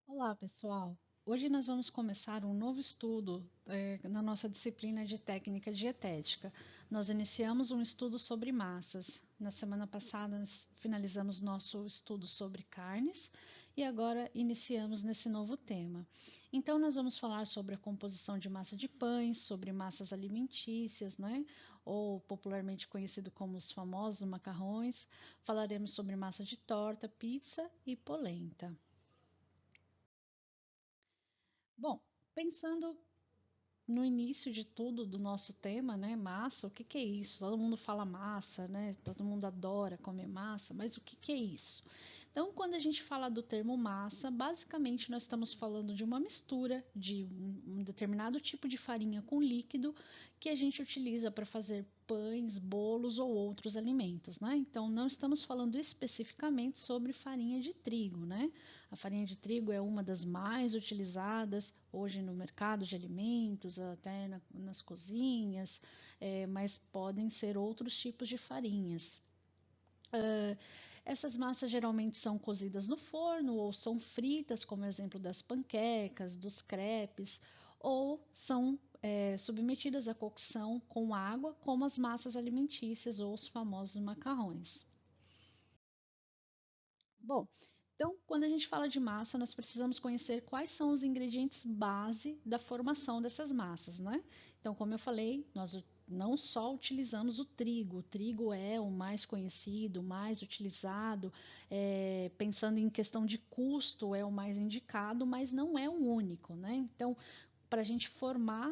Olá, pessoal! Hoje nós vamos começar um novo estudo na nossa disciplina de técnica dietética. Nós iniciamos um estudo sobre massas. Na semana passada, nós finalizamos nosso estudo sobre carnes e agora iniciamos nesse novo tema. Então, nós vamos falar sobre a composição de massa de pães, sobre massas alimentícias, né? Ou popularmente conhecido como os famosos macarrões. Falaremos sobre massa de torta, pizza e polenta. Bom, pensando no início de tudo do nosso tema, né, massa, o que que é isso? Todo mundo fala massa, né? Todo mundo adora comer massa, mas o que que é isso? Então, quando a gente fala do termo massa, basicamente nós estamos falando de uma mistura de um determinado tipo de farinha com líquido que a gente utiliza para fazer pães, bolos ou outros alimentos, né? Então, não estamos falando especificamente sobre farinha de trigo, né? A farinha de trigo é uma das mais utilizadas hoje no mercado de alimentos, até nas cozinhas, mas podem ser outros tipos de farinhas. Essas massas geralmente são cozidas no forno ou são fritas, como exemplo das panquecas, dos crepes, ou são submetidas à cocção com água, como as massas alimentícias ou os famosos macarrões. Bom, então, quando a gente fala de massa, nós precisamos conhecer quais são os ingredientes base da formação dessas massas, né? Então, como eu falei, nós não só utilizamos o trigo é o mais conhecido, o mais utilizado, pensando em questão de custo, é o mais indicado, mas não é o único, né? Então, para a gente formar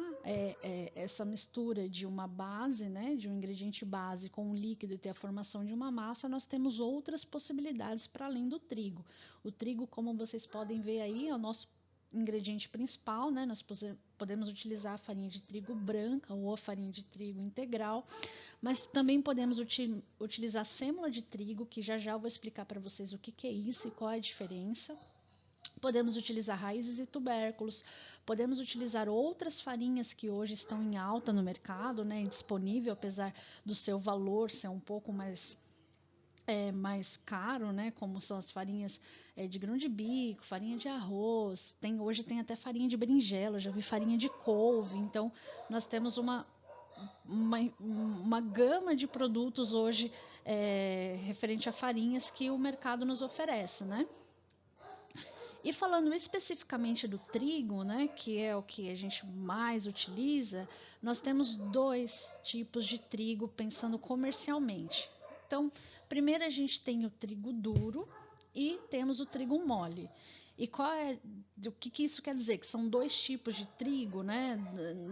essa mistura de uma base, né, de um ingrediente base com um líquido e ter a formação de uma massa, nós temos outras possibilidades para além do trigo. O trigo, como vocês podem ver aí, é o nosso ingrediente principal, né? Nós podemos utilizar a farinha de trigo branca ou a farinha de trigo integral, mas também podemos utilizar sêmola de trigo, que já já eu vou explicar para vocês o que, que é isso e qual é a diferença. Podemos utilizar raízes e tubérculos, podemos utilizar outras farinhas que hoje estão em alta no mercado, né, disponível, apesar do seu valor ser um pouco mais caro, né, como são as farinhas de grão de bico, farinha de arroz, hoje tem até farinha de berinjela, já vi farinha de couve, então nós temos uma gama de produtos hoje referente a farinhas que o mercado nos oferece, né? E falando especificamente do trigo, né, que é o que a gente mais utiliza, nós temos dois tipos de trigo pensando comercialmente. Então, primeiro a gente tem o trigo duro e temos o trigo mole. E o que, que isso quer dizer? Que são dois tipos de trigo, né?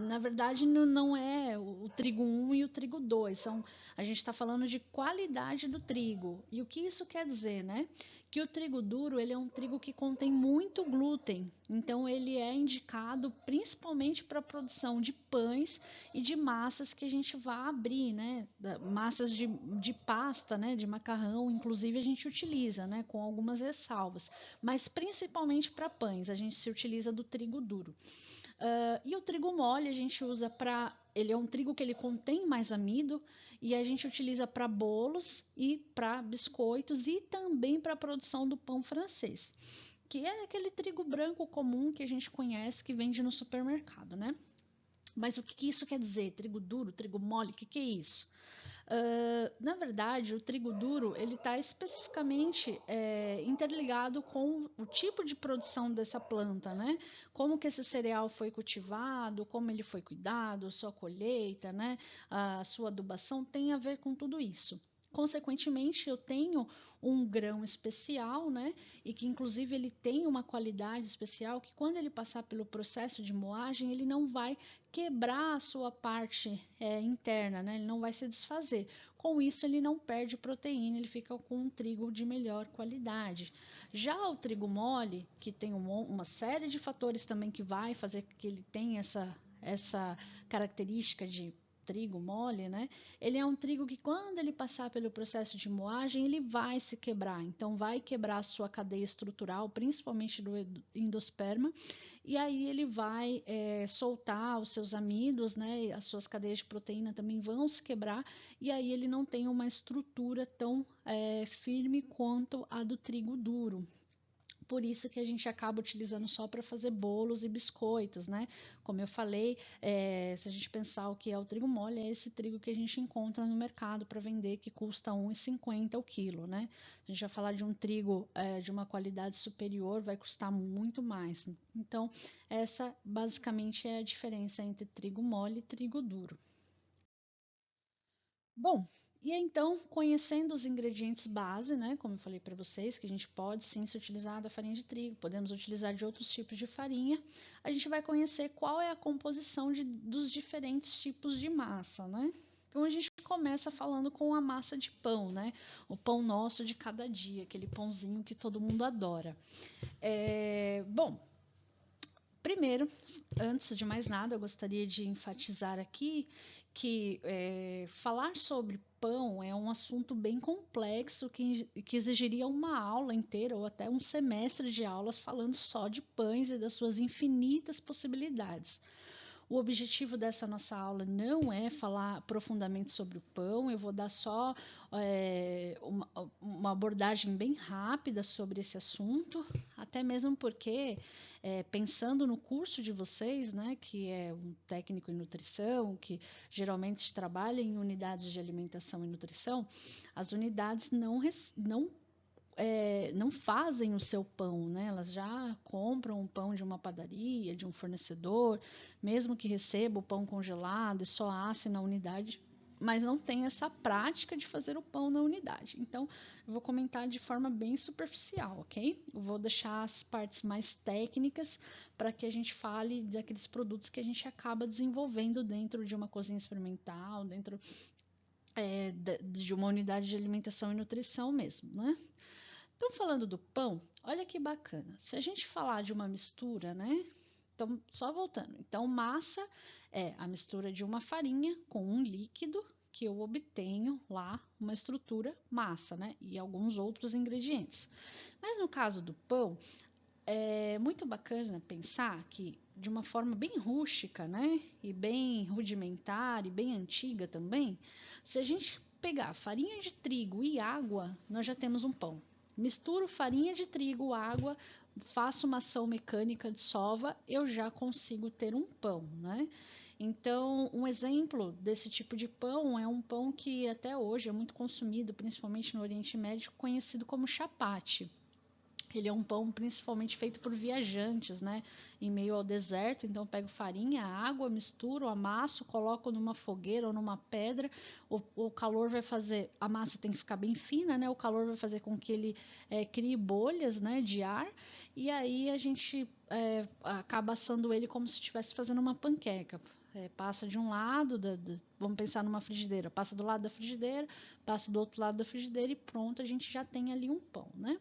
Na verdade, não é o trigo um e o trigo 2. A gente está falando de qualidade do trigo. E o que isso quer dizer, né? Que o trigo duro ele é um trigo que contém muito glúten, então ele é indicado principalmente para a produção de pães e de massas que a gente vai abrir, né? Massas de pasta, né? De macarrão, inclusive a gente utiliza, né? Com algumas ressalvas, mas principalmente para pães a gente se utiliza do trigo duro. E o trigo mole a gente usa para. Ele é um trigo que ele contém mais amido e a gente utiliza para bolos e para biscoitos e também para a produção do pão francês, que é aquele trigo branco comum que a gente conhece que vende no supermercado, né? Mas o que, que isso quer dizer? Trigo duro, trigo mole, o que, que é isso? Na verdade, o trigo duro ele está especificamente interligado com o tipo de produção dessa planta, né? Como que esse cereal foi cultivado, como ele foi cuidado, sua colheita, né? A sua adubação tem a ver com tudo isso. Consequentemente, eu tenho um grão especial, né? E que inclusive ele tem uma qualidade especial que quando ele passar pelo processo de moagem, ele não vai quebrar a sua parte interna, né? Ele não vai se desfazer. Com isso, ele não perde proteína, ele fica com um trigo de melhor qualidade. Já o trigo mole, que tem uma série de fatores também que vai fazer que ele tenha essa característica de trigo mole, né? Ele é um trigo que quando ele passar pelo processo de moagem, ele vai se quebrar. Então vai quebrar a sua cadeia estrutural, principalmente do endosperma, e aí ele vai soltar os seus amidos, né? As suas cadeias de proteína também vão se quebrar, e aí ele não tem uma estrutura tão firme quanto a do trigo duro. por isso que a gente acaba utilizando só para fazer bolos e biscoitos, né? Como eu falei, se a gente pensar o que é o trigo mole, é esse trigo que a gente encontra no mercado para vender, que custa R$ 1,50 o quilo, né? Se a gente vai falar de um trigo de uma qualidade superior, vai custar muito mais. Então, essa basicamente é a diferença entre trigo mole e trigo duro. Bom, e então, conhecendo os ingredientes base, né, como eu falei para vocês, que a gente pode sim se utilizar da farinha de trigo, podemos utilizar de outros tipos de farinha, a gente vai conhecer qual é a composição dos diferentes tipos de massa, né? Então, a gente começa falando com a massa de pão, né? O pão nosso de cada dia, aquele pãozinho que todo mundo adora. Bom, primeiro, antes de mais nada, eu gostaria de enfatizar aqui que falar sobre pão é um assunto bem complexo que exigiria uma aula inteira ou até um semestre de aulas falando só de pães e das suas infinitas possibilidades. O objetivo dessa nossa aula não é falar profundamente sobre o pão, eu vou dar só uma abordagem bem rápida sobre esse assunto, até mesmo porque, pensando no curso de vocês, né, que é um técnico em nutrição, que geralmente trabalha em unidades de alimentação e nutrição, as unidades não fazem o seu pão, né? Elas já compram um pão de uma padaria, de um fornecedor, mesmo que receba o pão congelado e só asse na unidade, mas não tem essa prática de fazer o pão na unidade. Então, eu vou comentar de forma bem superficial, ok? Eu vou deixar as partes mais técnicas para que a gente fale daqueles produtos que a gente acaba desenvolvendo dentro de uma cozinha experimental, dentro de uma unidade de alimentação e nutrição mesmo, né? Então, falando do pão, olha que bacana. Se a gente falar de uma mistura, né? Então, só voltando. Então, massa é a mistura de uma farinha com um líquido que eu obtenho lá, uma estrutura massa, né? E alguns outros ingredientes. Mas no caso do pão, é muito bacana pensar que, de uma forma bem rústica, né? E bem rudimentar e bem antiga também, se a gente pegar farinha de trigo e água, nós já temos um pão. Misturo farinha de trigo, água, faço uma ação mecânica de sova, eu já consigo ter um pão, né? Então, um exemplo desse tipo de pão é um pão que até hoje é muito consumido, principalmente no Oriente Médio, conhecido como chapati. Ele é um pão principalmente feito por viajantes, né? Em meio ao deserto. Então, eu pego farinha, água, misturo, amasso, coloco numa fogueira ou numa pedra. O calor vai fazer. A massa tem que ficar bem fina, né? O calor vai fazer com que ele crie bolhas, né, de ar. E aí a gente acaba assando ele como se estivesse fazendo uma panqueca. Passa de um lado, vamos pensar numa frigideira, passa do lado da frigideira, passa do outro lado da frigideira e pronto, a gente já tem ali um pão, né?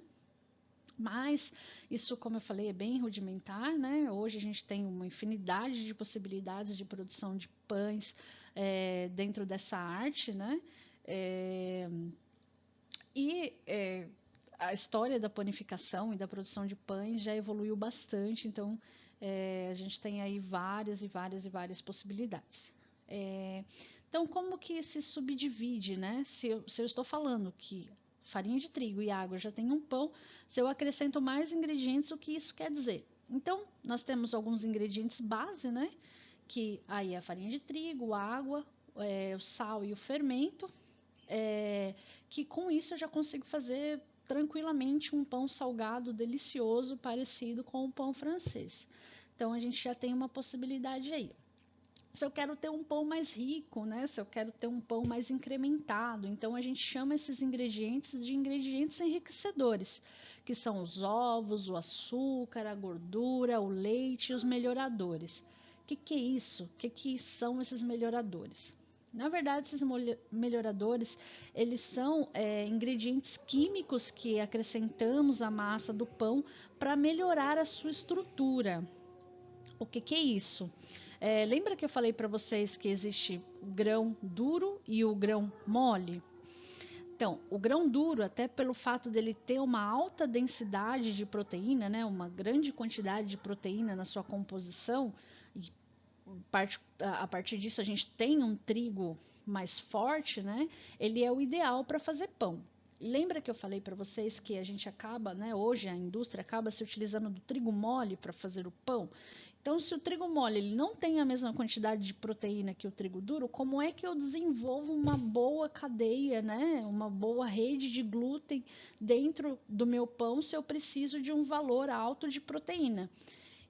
Mas isso, como eu falei, é bem rudimentar, né? Hoje a gente tem uma infinidade de possibilidades de produção de pães dentro dessa arte, né? É, e a história da panificação e da produção de pães já evoluiu bastante, então a gente tem aí várias e várias e várias possibilidades. Então, como que se subdivide, né? Se eu estou falando que farinha de trigo e água já tem um pão, se eu acrescento mais ingredientes, o que isso quer dizer? Então, nós temos alguns ingredientes base, né? Que aí é a farinha de trigo, a água, o sal e o fermento, que com isso eu já consigo fazer tranquilamente um pão salgado delicioso, parecido com o pão francês. Então, a gente já tem uma possibilidade aí. Se eu quero ter um pão mais rico, né? Se eu quero ter um pão mais incrementado, então a gente chama esses ingredientes de ingredientes enriquecedores, que são os ovos, o açúcar, a gordura, o leite e os melhoradores. O que é isso? O que são esses melhoradores? Na verdade, esses melhoradores, eles são ingredientes químicos que acrescentamos à massa do pão para melhorar a sua estrutura. O que é isso? Lembra que eu falei para vocês que existe o grão duro e o grão mole? Então, o grão duro, até pelo fato dele ter uma alta densidade de proteína, né, uma grande quantidade de proteína na sua composição, e a partir disso a gente tem um trigo mais forte, né? Ele é o ideal para fazer pão. Lembra que eu falei para vocês que a gente acaba, né, hoje a indústria acaba se utilizando do trigo mole para fazer o pão? Então, se o trigo mole ele não tem a mesma quantidade de proteína que o trigo duro, como é que eu desenvolvo uma boa cadeia, né, uma boa rede de glúten dentro do meu pão se eu preciso de um valor alto de proteína?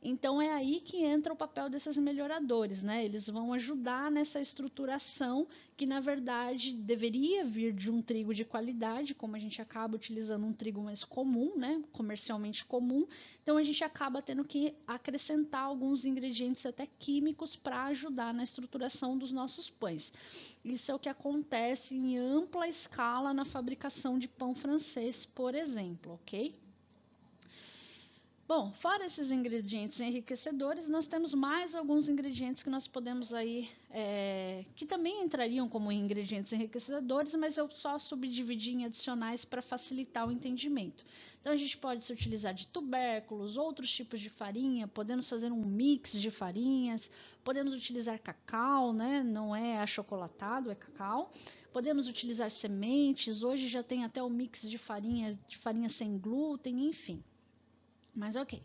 Então é aí que entra o papel desses melhoradores, né? Eles vão ajudar nessa estruturação que, na verdade, deveria vir de um trigo de qualidade, como a gente acaba utilizando um trigo mais comum, né? Comercialmente comum. Então a gente acaba tendo que acrescentar alguns ingredientes até químicos para ajudar na estruturação dos nossos pães. Isso é o que acontece em ampla escala na fabricação de pão francês, por exemplo, ok? Bom, fora esses ingredientes enriquecedores, nós temos mais alguns ingredientes que nós podemos aí, que também entrariam como ingredientes enriquecedores, mas eu só subdividi em adicionais para facilitar o entendimento. Então, a gente pode se utilizar de tubérculos, outros tipos de farinha, podemos fazer um mix de farinhas, podemos utilizar cacau, né? Não é achocolatado, é cacau. Podemos utilizar sementes, hoje já tem até o mix de farinha sem glúten, enfim. Mas ok,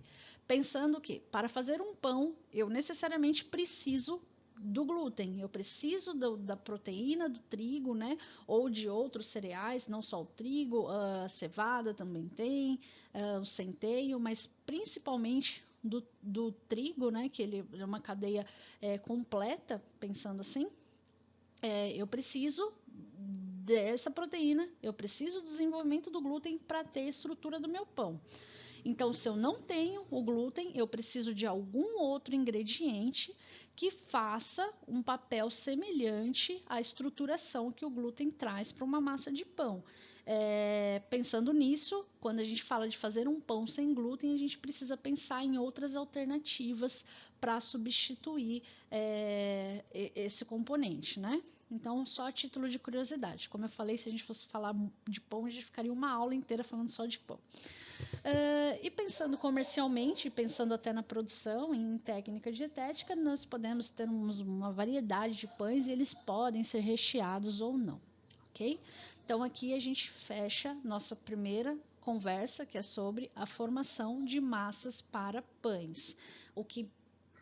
pensando que para fazer um pão eu necessariamente preciso do glúten, eu preciso da proteína do trigo, né? Ou de outros cereais, não só o trigo, a cevada também tem, o centeio, mas principalmente do trigo, né? Que ele é uma cadeia completa, pensando assim. Eu preciso dessa proteína, eu preciso do desenvolvimento do glúten para ter a estrutura do meu pão. Então, se eu não tenho o glúten, eu preciso de algum outro ingrediente que faça um papel semelhante à estruturação que o glúten traz para uma massa de pão. Pensando nisso, quando a gente fala de fazer um pão sem glúten, a gente precisa pensar em outras alternativas para substituir esse componente, né? Então, só a título de curiosidade. Como eu falei, se a gente fosse falar de pão, a gente ficaria uma aula inteira falando só de pão. E pensando comercialmente, pensando até na produção, em técnica dietética, nós podemos ter uma variedade de pães e eles podem ser recheados ou não, ok? Então aqui a gente fecha nossa primeira conversa, que é sobre a formação de massas para pães. O que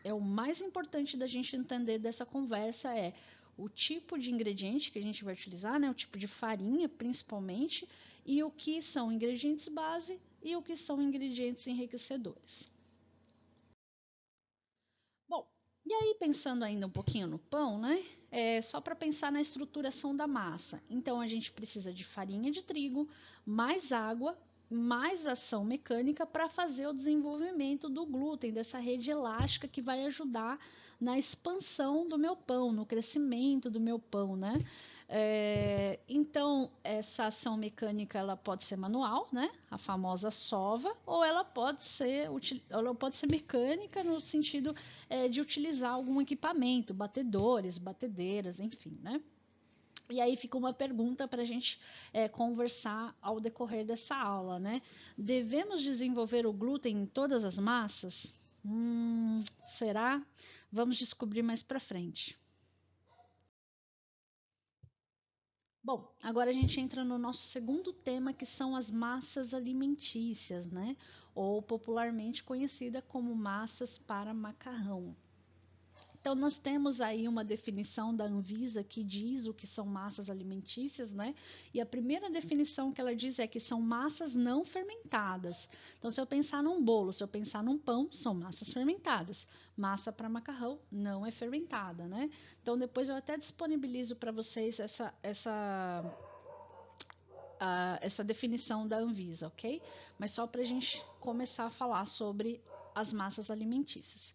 é o mais importante da gente entender dessa conversa é o tipo de ingrediente que a gente vai utilizar, né? O tipo de farinha, principalmente, e o que são ingredientes base e o que são ingredientes enriquecedores. Bom, e aí pensando ainda um pouquinho no pão, né? Só para pensar na estruturação da massa. Então a gente precisa de farinha de trigo, mais água, mais ação mecânica para fazer o desenvolvimento do glúten, dessa rede elástica que vai ajudar na expansão do meu pão, no crescimento do meu pão, né? Então, essa ação mecânica ela pode ser manual, né? A famosa sova, ou ela pode ser mecânica no sentido de utilizar algum equipamento, batedores, batedeiras, enfim, né? E aí fica uma pergunta para a gente conversar ao decorrer dessa aula, né? Devemos desenvolver o glúten em todas as massas? Será? Vamos descobrir mais para frente. Bom, agora a gente entra no nosso segundo tema, que são as massas alimentícias, né? Ou popularmente conhecida como massas para macarrão. Então, nós temos aí uma definição da Anvisa que diz o que são massas alimentícias, né? E a primeira definição que ela diz é que são massas não fermentadas. Então, se eu pensar num bolo, se eu pensar num pão, são massas fermentadas. Massa para macarrão não é fermentada, né? Então, depois eu até disponibilizo para vocês essa definição da Anvisa, ok? Mas só para a gente começar a falar sobre as massas alimentícias.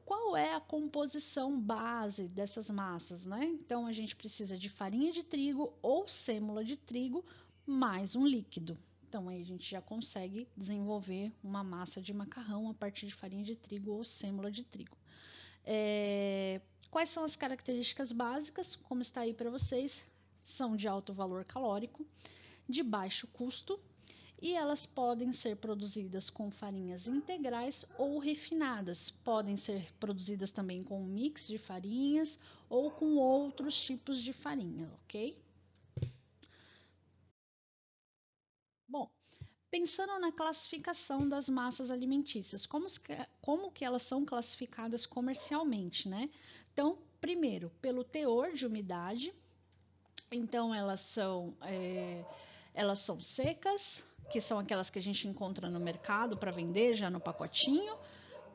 Qual é a composição base dessas massas, né? Então a gente precisa de farinha de trigo ou sêmola de trigo mais um líquido. Então aí a gente já consegue desenvolver uma massa de macarrão a partir de farinha de trigo ou sêmola de trigo. Quais são as características básicas? Como está aí para vocês, são de alto valor calórico, de baixo custo, e elas podem ser produzidas com farinhas integrais ou refinadas. Podem ser produzidas também com um mix de farinhas ou com outros tipos de farinha, ok? Bom, pensando na classificação das massas alimentícias, como que elas são classificadas comercialmente, né? Então, primeiro, pelo teor de umidade. Então, elas são secas, que são aquelas que a gente encontra no mercado para vender já no pacotinho.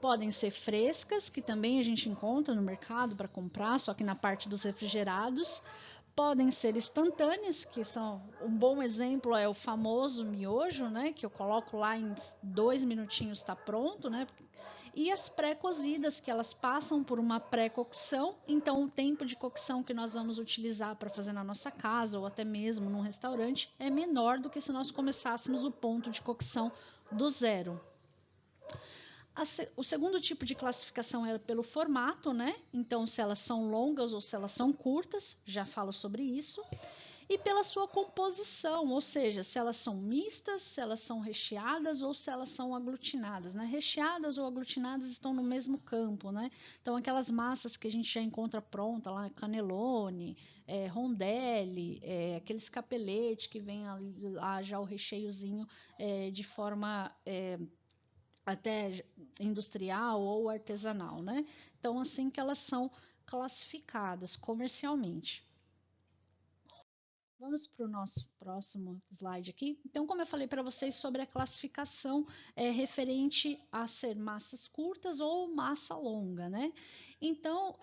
Podem ser frescas, que também a gente encontra no mercado para comprar, só que na parte dos refrigerados. Podem ser instantâneas, que são um bom exemplo é o famoso miojo, né? Que eu coloco lá em 2 minutinhos está pronto, né? E as pré-cozidas, que elas passam por uma pré-cocção, então o tempo de cocção que nós vamos utilizar para fazer na nossa casa ou até mesmo num restaurante é menor do que se nós começássemos o ponto de cocção do zero. O segundo tipo de classificação é pelo formato, né? Então, se elas são longas ou se elas são curtas, já falo sobre isso. E pela sua composição, ou seja, se elas são mistas, se elas são recheadas ou se elas são aglutinadas, né? Recheadas ou aglutinadas estão no mesmo campo, né? Então, aquelas massas que a gente já encontra pronta lá, canelone, rondelli, aqueles capelete que vem lá já o recheiozinho de forma até industrial ou artesanal, né? Então, assim que elas são classificadas comercialmente. Vamos para o nosso próximo slide aqui. Então, como eu falei para vocês sobre a classificação referente a ser massas curtas ou massa longa, né? Então,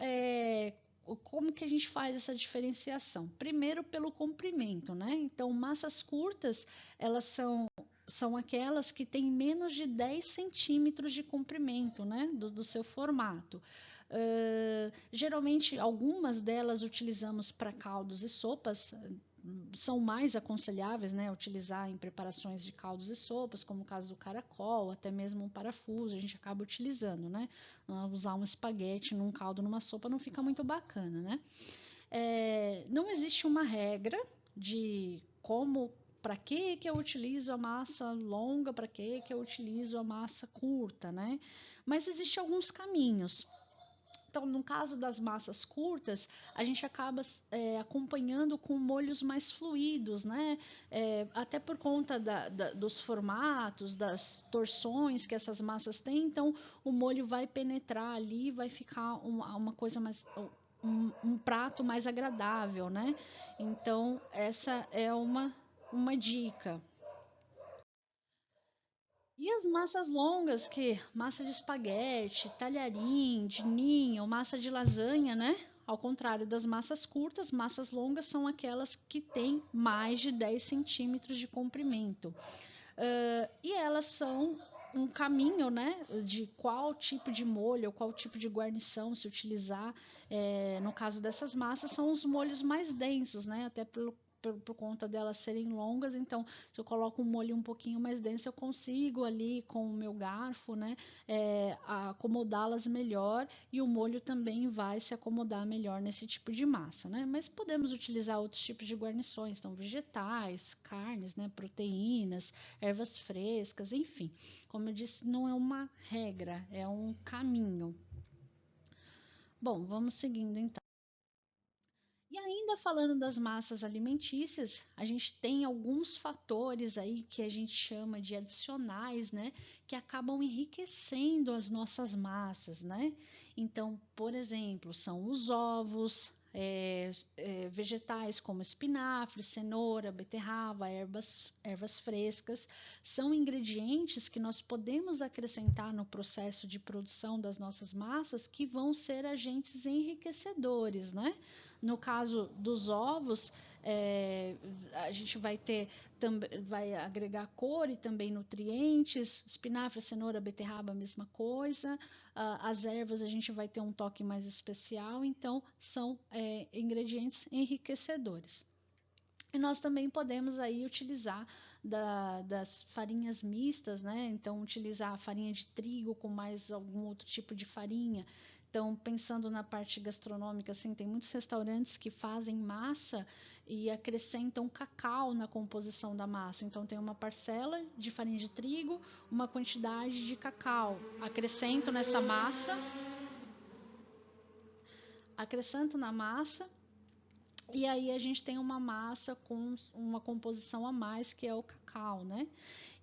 como que a gente faz essa diferenciação? Primeiro, pelo comprimento, né? Então, massas curtas, elas são aquelas que têm menos de 10 centímetros de comprimento, né? Do seu formato. Geralmente, algumas delas utilizamos para caldos e sopas, são mais aconselháveis, né, utilizar em preparações de caldos e sopas, como o caso do caracol, até mesmo um parafuso, a gente acaba utilizando, né? Usar um espaguete num caldo, numa sopa, não fica muito bacana, né? Não existe uma regra de como, para que eu utilizo a massa longa, para que eu utilizo a massa curta, né? Mas existem alguns caminhos. Então, no caso das massas curtas, a gente acaba acompanhando com molhos mais fluidos, né? Até por conta dos formatos, das torções que essas massas têm, então o molho vai penetrar ali, vai ficar uma coisa mais. Um prato mais agradável, né? Então, essa é uma dica. E as massas longas, que massa de espaguete, talharim, de ninho, massa de lasanha, né? Ao contrário das massas curtas, massas longas são aquelas que têm mais de 10 centímetros de comprimento. E elas são um caminho, né, de qual tipo de molho, qual tipo de guarnição se utilizar. No caso dessas massas, são os molhos mais densos, né, até por conta delas serem longas, então se eu coloco um molho um pouquinho mais denso, eu consigo ali com o meu garfo, né, acomodá-las melhor e o molho também vai se acomodar melhor nesse tipo de massa, né? Mas podemos utilizar outros tipos de guarnições, então vegetais, carnes, né, proteínas, ervas frescas, enfim. Como eu disse, não é uma regra, é um caminho. Bom, vamos seguindo então. E ainda falando das massas alimentícias, a gente tem alguns fatores aí que a gente chama de adicionais, né, que acabam enriquecendo as nossas massas, né? Então, por exemplo, são os ovos, vegetais como espinafre, cenoura, beterraba, ervas frescas, são ingredientes que nós podemos acrescentar no processo de produção das nossas massas que vão ser agentes enriquecedores, né? No caso dos ovos, a gente vai agregar cor e também nutrientes, espinafre, cenoura, beterraba, a mesma coisa. As ervas a gente vai ter um toque mais especial, então são ingredientes enriquecedores. E nós também podemos aí utilizar das farinhas mistas, né? Então, utilizar a farinha de trigo com mais algum outro tipo de farinha. Então, pensando na parte gastronômica, assim, tem muitos restaurantes que fazem massa e acrescentam cacau na composição da massa. Então, tem uma parcela de farinha de trigo, uma quantidade de cacau. Acrescento na massa E aí a gente tem uma massa com uma composição a mais, que é o cacau, né?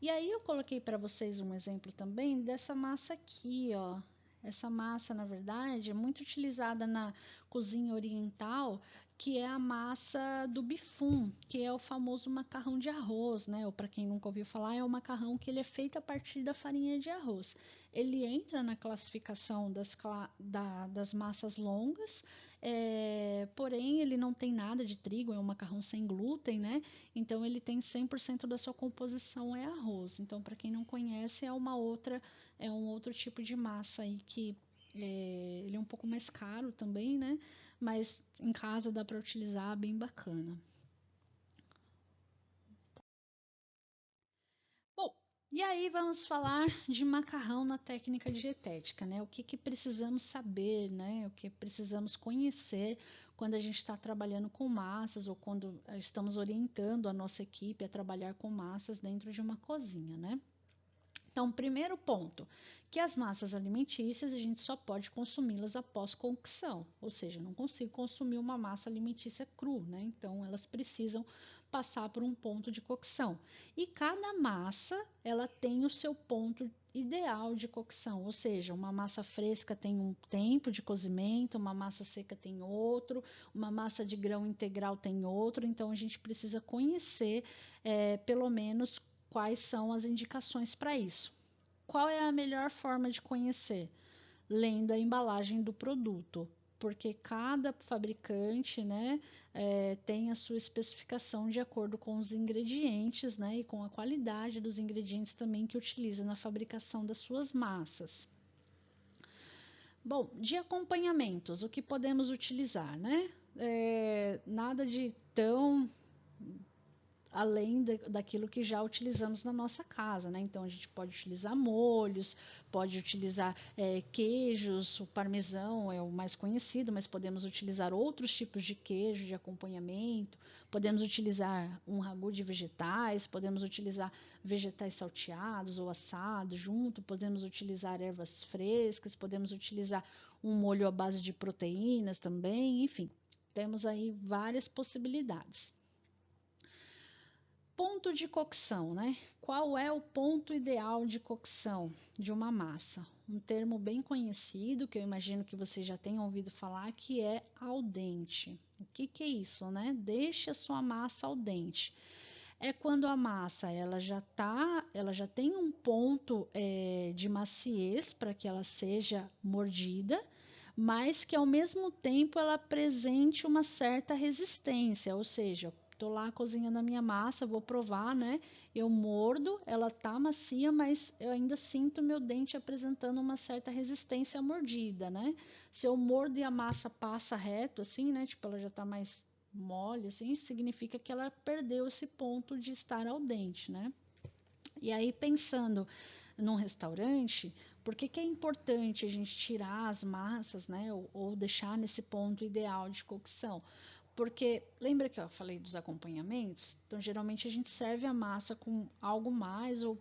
E aí eu coloquei para vocês um exemplo também dessa massa aqui, ó. Essa massa, na verdade, é muito utilizada na cozinha oriental, que é a massa do bifum, que é o famoso macarrão de arroz, né? Ou para quem nunca ouviu falar, é o macarrão que ele é feito a partir da farinha de arroz. Ele entra na classificação das massas longas, porém ele não tem nada de trigo, é um macarrão sem glúten, né? Então ele tem 100% da sua composição é arroz. Então, para quem não conhece, é um outro tipo de massa aí que ele é um pouco mais caro também, né? Mas em casa dá para utilizar, bem bacana. Bom, e aí vamos falar de macarrão na técnica dietética, né? O que precisamos saber, né? O que precisamos conhecer quando a gente está trabalhando com massas ou quando estamos orientando a nossa equipe a trabalhar com massas dentro de uma cozinha, né? Então, primeiro ponto, que as massas alimentícias a gente só pode consumi-las após cocção, ou seja, não consigo consumir uma massa alimentícia cru, né? Então, elas precisam passar por um ponto de cocção. E cada massa, ela tem o seu ponto ideal de cocção, ou seja, uma massa fresca tem um tempo de cozimento, uma massa seca tem outro, uma massa de grão integral tem outro, então a gente precisa conhecer pelo menos quais são as indicações para isso. Qual é a melhor forma de conhecer? Lendo a embalagem do produto, porque cada fabricante, né, tem a sua especificação de acordo com os ingredientes, né, e com a qualidade dos ingredientes também que utiliza na fabricação das suas massas. Bom, de acompanhamentos, o que podemos utilizar, né? Nada de tão além daquilo que já utilizamos na nossa casa, né? Então a gente pode utilizar molhos, pode utilizar queijos, o parmesão é o mais conhecido, mas podemos utilizar outros tipos de queijo de acompanhamento, podemos utilizar um ragu de vegetais, podemos utilizar vegetais salteados ou assados junto, podemos utilizar ervas frescas, podemos utilizar um molho à base de proteínas também, enfim, temos aí várias possibilidades. Ponto de cocção, né? Qual é o ponto ideal de cocção de uma massa? Um termo bem conhecido, que eu imagino que vocês já tenham ouvido falar, que é al dente. O que é isso, né? Deixe a sua massa al dente. É quando a massa ela já tem um ponto de maciez para que ela seja mordida, mas que ao mesmo tempo ela apresente uma certa resistência, ou seja, tô lá cozinhando a minha massa, vou provar, né? Eu mordo, ela tá macia, mas eu ainda sinto meu dente apresentando uma certa resistência à mordida, né? Se eu mordo e a massa passa reto, assim, né? Tipo, ela já tá mais mole, assim, significa que ela perdeu esse ponto de estar al dente, né? E aí, pensando num restaurante, por que é importante a gente tirar as massas, né? Ou deixar nesse ponto ideal de cocção? Porque lembra que eu falei dos acompanhamentos? Então, geralmente a gente serve a massa com algo mais ou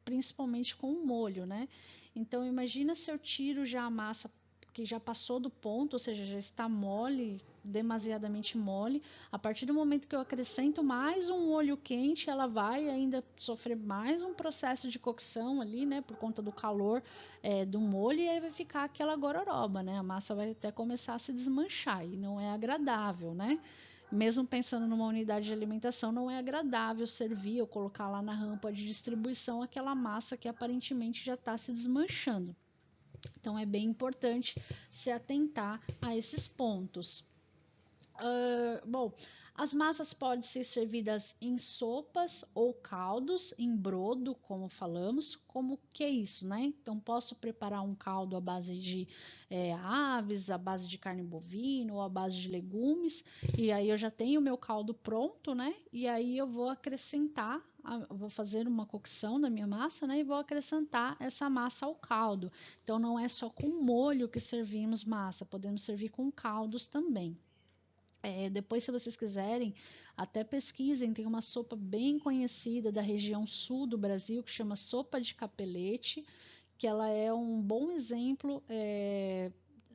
principalmente com um molho, né? Então, imagina se eu tiro já a massa que já passou do ponto, ou seja, já está mole, demasiadamente mole. A partir do momento que eu acrescento mais um molho quente, ela vai ainda sofrer mais um processo de cocção ali, né? Por conta do calor do molho, e aí vai ficar aquela gororoba, né? A massa vai até começar a se desmanchar e não é agradável, né? Mesmo pensando numa unidade de alimentação, não é agradável servir ou colocar lá na rampa de distribuição aquela massa que aparentemente já está se desmanchando. Então, é bem importante se atentar a esses pontos. Bom, as massas podem ser servidas em sopas ou caldos, em brodo, como falamos. Como que é isso, né? Então, posso preparar um caldo à base de aves, à base de carne bovina ou à base de legumes, e aí eu já tenho o meu caldo pronto, né? E aí eu vou acrescentar, vou fazer uma cocção da minha massa, né? E vou acrescentar essa massa ao caldo. Então, não é só com molho que servimos massa, podemos servir com caldos também. Depois, se vocês quiserem, até pesquisem, tem uma sopa bem conhecida da região sul do Brasil que chama sopa de capelete, que ela é um bom exemplo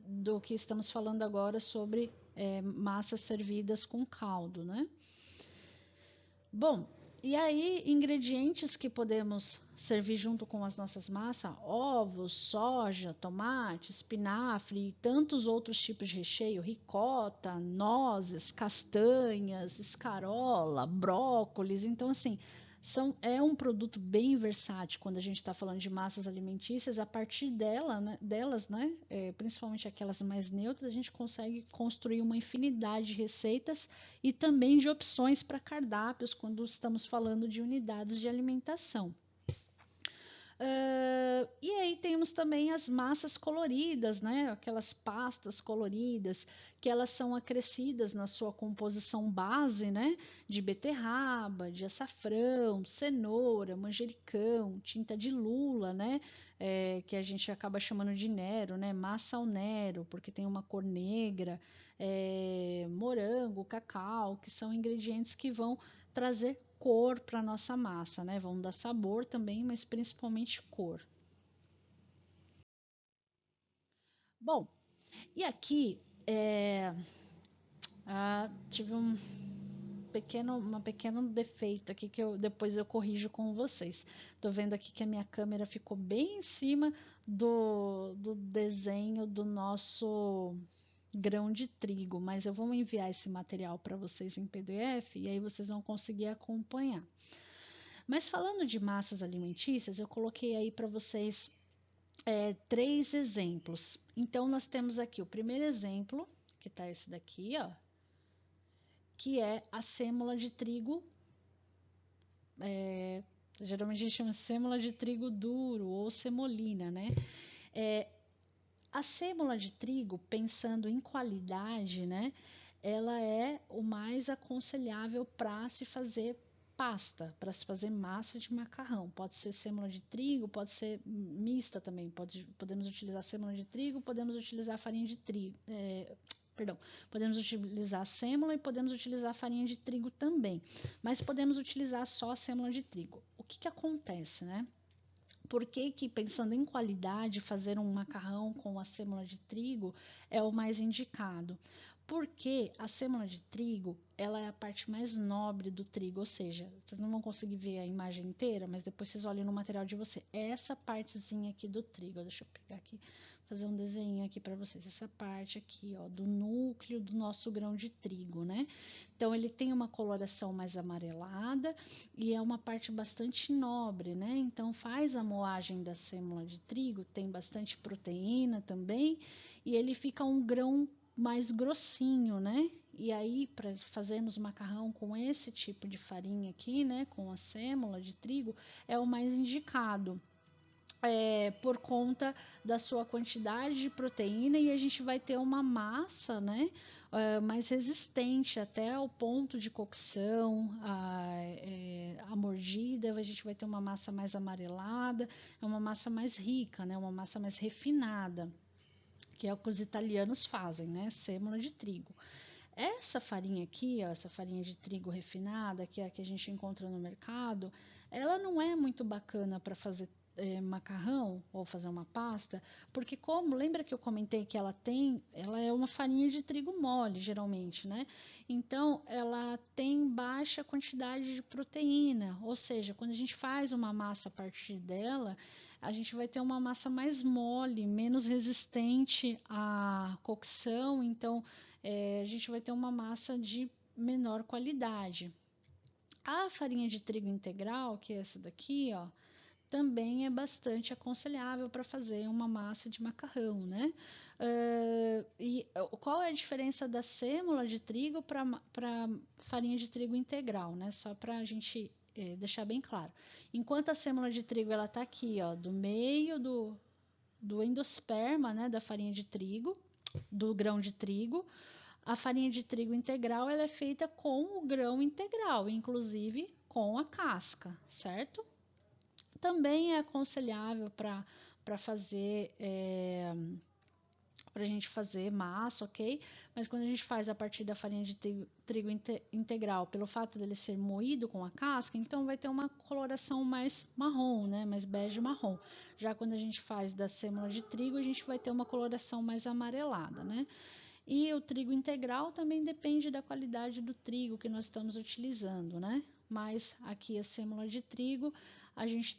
do que estamos falando agora sobre massas servidas com caldo, né? Bom, e aí ingredientes que podemos servir junto com as nossas massas: ovos, soja, tomate, espinafre e tantos outros tipos de recheio, ricota, nozes, castanhas, escarola, brócolis. Então, assim, é um produto bem versátil quando a gente está falando de massas alimentícias. A partir delas, né, principalmente aquelas mais neutras, a gente consegue construir uma infinidade de receitas e também de opções para cardápios quando estamos falando de unidades de alimentação. E aí temos também as massas coloridas, né? Aquelas pastas coloridas, que elas são acrescidas na sua composição base, né? De beterraba, de açafrão, cenoura, manjericão, tinta de lula, né? Que a gente acaba chamando de Nero, né? Massa ao Nero, porque tem uma cor negra, morango, cacau, que são ingredientes que vão trazer cor para nossa massa, né? Vão dar sabor também, mas principalmente cor. Bom, e aqui tive uma pequeno defeito aqui que depois eu corrijo com vocês. Tô vendo aqui que a minha câmera ficou bem em cima do desenho do nosso grão de trigo, mas eu vou enviar esse material para vocês em PDF e aí vocês vão conseguir acompanhar. Mas falando de massas alimentícias, eu coloquei aí para vocês 3 exemplos. Então, nós temos aqui o primeiro exemplo, que está esse daqui, ó, que é a sêmola de trigo. Geralmente a gente chama sêmola de trigo duro ou semolina, né? A sêmola de trigo, pensando em qualidade, né? Ela é o mais aconselhável para se fazer pasta, para se fazer massa de macarrão. Pode ser sêmola de trigo, pode ser mista também. Podemos utilizar sêmola de trigo, podemos utilizar farinha de trigo. Podemos utilizar a sêmola e podemos utilizar a farinha de trigo também. Mas podemos utilizar só a sêmola de trigo. O que acontece, né? Por que, pensando em qualidade, fazer um macarrão com a sêmola de trigo é o mais indicado? Porque a sêmola de trigo, ela é a parte mais nobre do trigo, ou seja, vocês não vão conseguir ver a imagem inteira, mas depois vocês olhem no material de você. Essa partezinha aqui do trigo, deixa eu pegar aqui, fazer um desenho aqui para vocês. Essa parte aqui, ó, do núcleo do nosso grão de trigo, né? Então, ele tem uma coloração mais amarelada e é uma parte bastante nobre, né? Então, faz a moagem da sêmola de trigo, tem bastante proteína também, e ele fica um grão mais grossinho, né? E aí, para fazermos macarrão com esse tipo de farinha aqui, né? Com a sêmola de trigo, é o mais indicado. Por conta da sua quantidade de proteína e a gente vai ter uma massa, né, mais resistente até o ponto de cocção, a mordida, a gente vai ter uma massa mais amarelada, é uma massa mais rica, né, uma massa mais refinada, que é o que os italianos fazem, né, sêmola de trigo. Essa farinha aqui, ó, essa farinha de trigo refinada, que é a que a gente encontra no mercado, ela não é muito bacana para fazer macarrão ou fazer uma pasta, porque lembra que eu comentei que ela é uma farinha de trigo mole, geralmente, né? Então, ela tem baixa quantidade de proteína, ou seja, quando a gente faz uma massa a partir dela, a gente vai ter uma massa mais mole, menos resistente à cocção, então a gente vai ter uma massa de menor qualidade. A farinha de trigo integral, que é essa daqui, ó, também é bastante aconselhável para fazer uma massa de macarrão, né? E qual é a diferença da sêmola de trigo para farinha de trigo integral, né? Só para a gente deixar bem claro. Enquanto a sêmola de trigo ela tá aqui, ó, do meio do endosperma, né, da farinha de trigo, do grão de trigo, a farinha de trigo integral ela é feita com o grão integral, inclusive com a casca, certo? Também é aconselhável para fazer para a gente fazer massa, ok? Mas quando a gente faz a partir da farinha de trigo integral, pelo fato dele ser moído com a casca, então vai ter uma coloração mais marrom, né? Mais bege marrom. Já quando a gente faz da sêmola de trigo, a gente vai ter uma coloração mais amarelada, né? E o trigo integral também depende da qualidade do trigo que nós estamos utilizando, né? Mas aqui a sêmola de trigo, a gente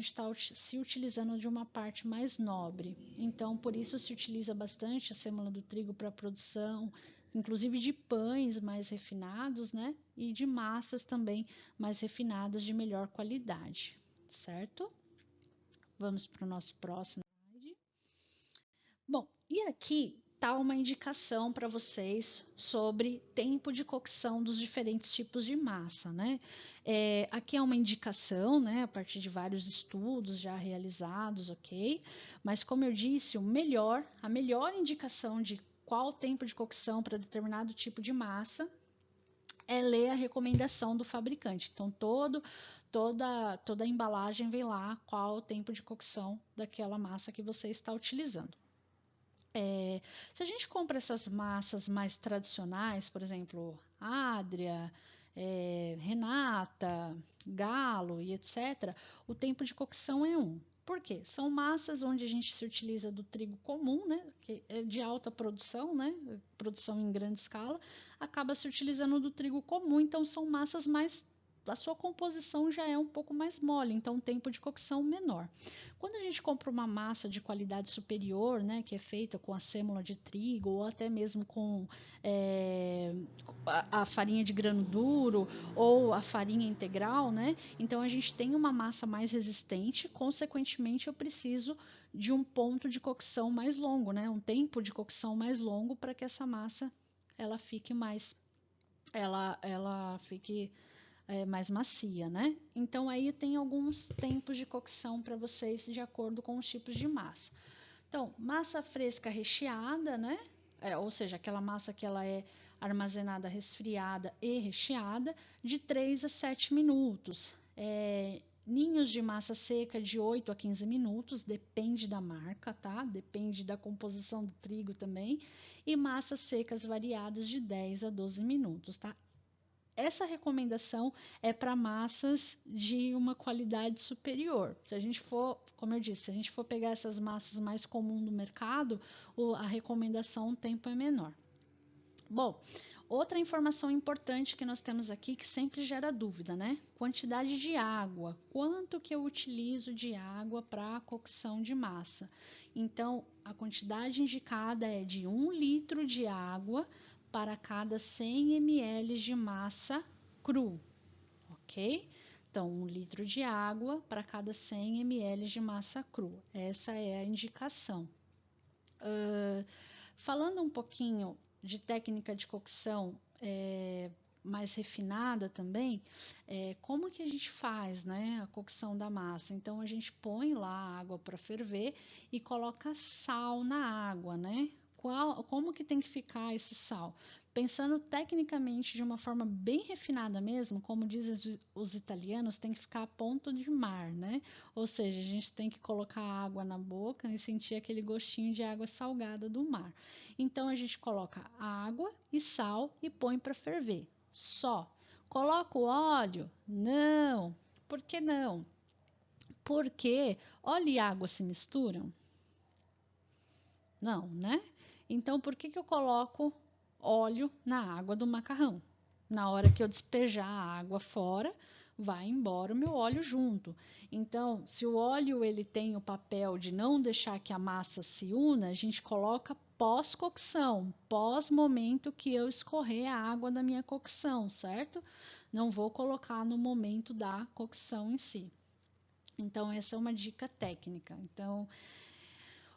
está se utilizando de uma parte mais nobre. Então, por isso se utiliza bastante a sêmola do trigo para a produção, inclusive de pães mais refinados, né? E de massas também mais refinadas de melhor qualidade, certo? Vamos para o nosso próximo slide. Bom, e aqui tá uma indicação para vocês sobre tempo de cocção dos diferentes tipos de massa, né? Aqui é uma indicação, né, a partir de vários estudos já realizados, ok? Mas como eu disse, a melhor indicação de qual tempo de cocção para determinado tipo de massa é ler a recomendação do fabricante. Então, toda a embalagem vem lá qual o tempo de cocção daquela massa que você está utilizando. Se a gente compra essas massas mais tradicionais, por exemplo, Adria, Renata, Galo e etc., o tempo de cocção é 1. Por quê? São massas onde a gente se utiliza do trigo comum, né, que é de alta produção, né, produção em grande escala, acaba se utilizando do trigo comum, então são massas mais, a sua composição já é um pouco mais mole, então o tempo de cocção menor. Quando a gente compra uma massa de qualidade superior, né, que é feita com a sêmola de trigo ou até mesmo com a farinha de grano duro ou a farinha integral, né, então a gente tem uma massa mais resistente, consequentemente eu preciso de um ponto de cocção mais longo, né, um tempo de cocção mais longo para que essa massa ela fique mais, ela fique mais macia, né? Então aí tem alguns tempos de cocção para vocês de acordo com os tipos de massa. Então, massa fresca recheada, né? Ou seja, aquela massa que ela é armazenada, resfriada e recheada, de 3 a 7 minutos. Ninhos de massa seca de 8 a 15 minutos, depende da marca, tá? Depende da composição do trigo também. E massas secas variadas de 10 a 12 minutos, tá? Essa recomendação é para massas de uma qualidade superior. Se a gente for, como eu disse, se a gente for pegar essas massas mais comuns do mercado, a recomendação, o tempo é menor. Bom, outra informação importante que nós temos aqui, que sempre gera dúvida, né? Quantidade de água. Quanto que eu utilizo de água para a cocção de massa? Então, a quantidade indicada é de 1 litro de água para cada 100 ml de massa cru, ok? Então, 1 litro de água para cada 100 ml de massa cru. Essa é a indicação. Falando um pouquinho de técnica de cocção mais refinada também, como que a gente faz, né, a cocção da massa? Então, a gente põe lá a água para ferver e coloca sal na água, né? Como que tem que ficar esse sal? Pensando tecnicamente de uma forma bem refinada mesmo, como dizem os italianos, tem que ficar a ponto de mar, né? Ou seja, a gente tem que colocar a água na boca e sentir aquele gostinho de água salgada do mar. Então, a gente coloca água e sal e põe para ferver. Só. Coloca o óleo? Não. Por que não? Porque óleo e água se misturam? Não, né? Então, por que eu coloco óleo na água do macarrão? Na hora que eu despejar a água fora, vai embora o meu óleo junto. Então, se o óleo ele tem o papel de não deixar que a massa se una, a gente coloca pós-cocção, pós-momento que eu escorrer a água da minha cocção, certo? Não vou colocar no momento da cocção em si. Então, essa é uma dica técnica. Então,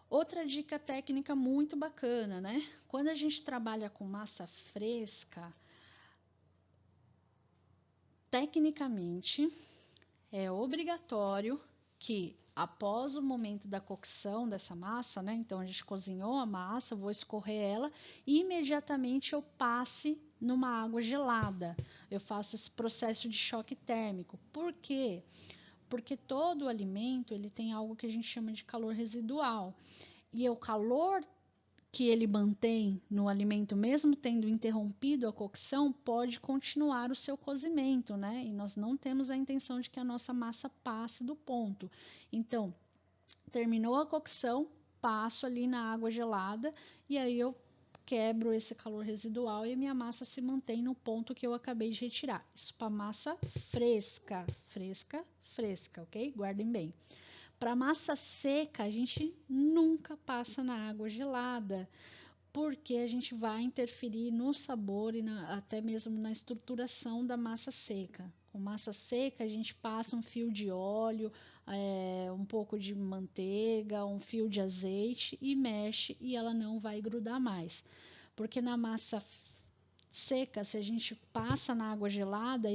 outra dica técnica muito bacana, né? Quando a gente trabalha com massa fresca, tecnicamente é obrigatório que após o momento da cocção dessa massa, né? Então a gente cozinhou a massa, vou escorrer ela e imediatamente eu passe numa água gelada. Eu faço esse processo de choque térmico. Por quê? Porque todo alimento ele tem algo que a gente chama de calor residual. E o calor que ele mantém no alimento, mesmo tendo interrompido a cocção, pode continuar o seu cozimento, né? E nós não temos a intenção de que a nossa massa passe do ponto. Então, terminou a cocção, passo ali na água gelada e aí eu quebro esse calor residual e a minha massa se mantém no ponto que eu acabei de retirar. Isso para massa fresca, ok? Guardem bem. Para massa seca, a gente nunca passa na água gelada, porque a gente vai interferir no sabor e até mesmo na estruturação da massa seca. Com massa seca, a gente passa um fio de óleo, um pouco de manteiga, um fio de azeite e mexe e ela não vai grudar mais. Porque na massa seca, se a gente passa na água gelada,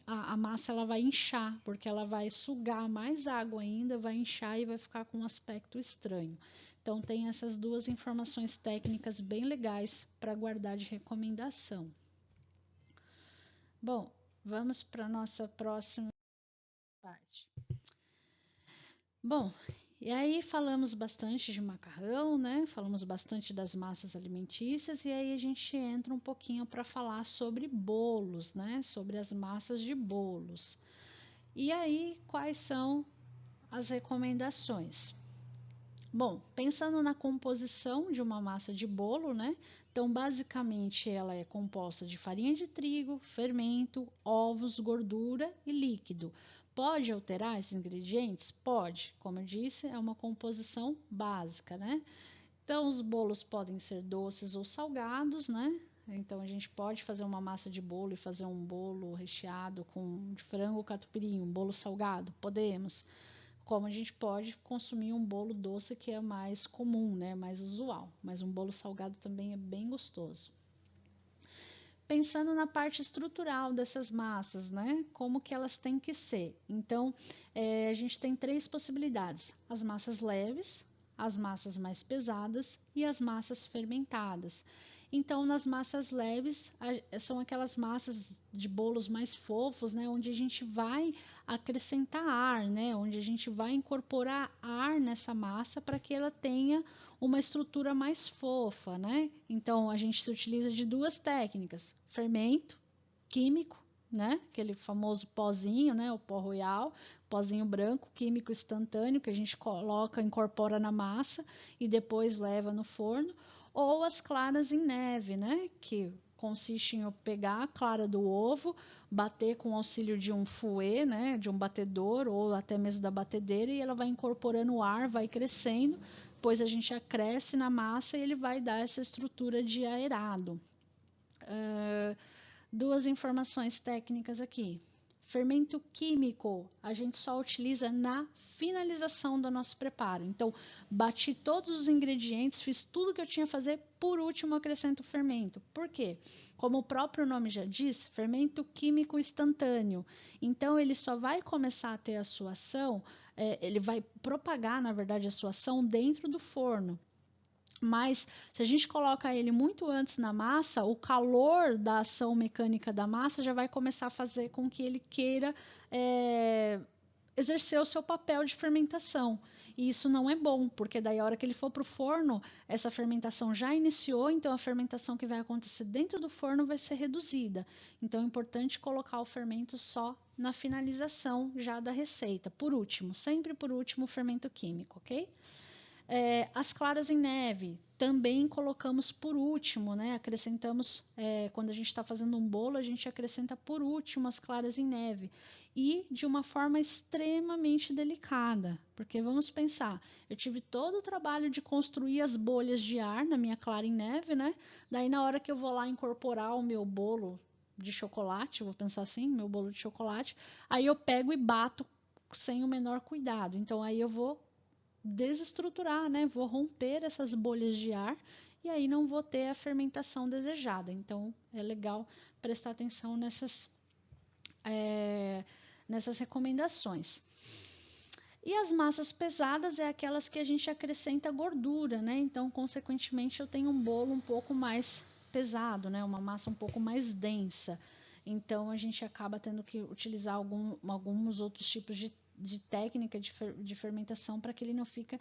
a massa ela vai inchar, porque ela vai sugar mais água ainda, vai inchar e vai ficar com um aspecto estranho. Então, tem essas duas informações técnicas bem legais para guardar de recomendação. Bom, vamos para a nossa próxima parte. Bom, e aí falamos bastante de macarrão, né? Falamos bastante das massas alimentícias e aí a gente entra um pouquinho para falar sobre bolos, né? Sobre as massas de bolos. E aí, quais são as recomendações? Bom, pensando na composição de uma massa de bolo, né? Então, basicamente, ela é composta de farinha de trigo, fermento, ovos, gordura e líquido. Pode alterar esses ingredientes? Pode. Como eu disse, é uma composição básica, né? Então, os bolos podem ser doces ou salgados, né? Então, a gente pode fazer uma massa de bolo e fazer um bolo recheado com frango catupiry, um bolo salgado? Podemos. Como a gente pode consumir um bolo doce que é mais comum, né, mais usual, mas um bolo salgado também é bem gostoso. Pensando na parte estrutural dessas massas, né, como que elas têm que ser. Então, a gente tem três possibilidades: as massas leves, as massas mais pesadas e as massas fermentadas. Então, nas massas leves, são aquelas massas de bolos mais fofos, né, onde a gente vai acrescentar ar, né, onde a gente vai incorporar ar nessa massa para que ela tenha uma estrutura mais fofa, né? Então, a gente se utiliza de duas técnicas: fermento químico, né, aquele famoso pozinho, né, o pó royal, pozinho branco, químico instantâneo, que a gente coloca, incorpora na massa e depois leva no forno, ou as claras em neve, né, que consiste em eu pegar a clara do ovo, bater com o auxílio de um fouet, né, de um batedor ou até mesmo da batedeira, e ela vai incorporando o ar, vai crescendo, depois a gente acresce na massa e ele vai dar essa estrutura de aerado. Duas informações técnicas aqui. Fermento químico, a gente só utiliza na finalização do nosso preparo. Então, bati todos os ingredientes, fiz tudo que eu tinha a fazer, por último acrescento o fermento. Por quê? Como o próprio nome já diz, fermento químico instantâneo. Então, ele só vai começar a ter a sua ação, ele vai propagar, na verdade, a sua ação dentro do forno. Mas se a gente coloca ele muito antes na massa, o calor da ação mecânica da massa já vai começar a fazer com que ele queira exercer o seu papel de fermentação. E isso não é bom, porque daí a hora que ele for para o forno, essa fermentação já iniciou, então a fermentação que vai acontecer dentro do forno vai ser reduzida. Então é importante colocar o fermento só na finalização já da receita. Por último, sempre por último, o fermento químico, ok? As claras em neve também colocamos por último, né? Acrescentamos, quando a gente está fazendo um bolo, a gente acrescenta por último as claras em neve e de uma forma extremamente delicada, porque vamos pensar, eu tive todo o trabalho de construir as bolhas de ar na minha clara em neve, né? Daí na hora que eu vou lá incorporar o meu bolo de chocolate, vou pensar assim, meu bolo de chocolate, aí eu pego e bato sem o menor cuidado. Então aí eu vou desestruturar, né? Vou romper essas bolhas de ar e aí não vou ter a fermentação desejada. Então é legal prestar atenção nessas recomendações. E as massas pesadas é aquelas que a gente acrescenta gordura, né? Então, consequentemente, eu tenho um bolo um pouco mais pesado, né? Uma massa um pouco mais densa. Então, a gente acaba tendo que utilizar alguns outros tipos de técnica de fermentação para que ele não fique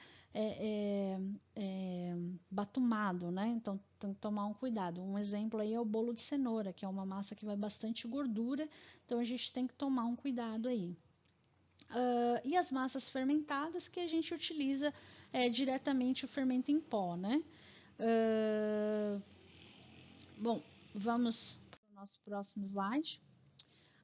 batumado, né? Então tem que tomar um cuidado. Um exemplo aí é o bolo de cenoura, que é uma massa que vai bastante gordura, então a gente tem que tomar um cuidado aí. E as massas fermentadas, que a gente utiliza diretamente o fermento em pó, né? Bom, vamos para o nosso próximo slide.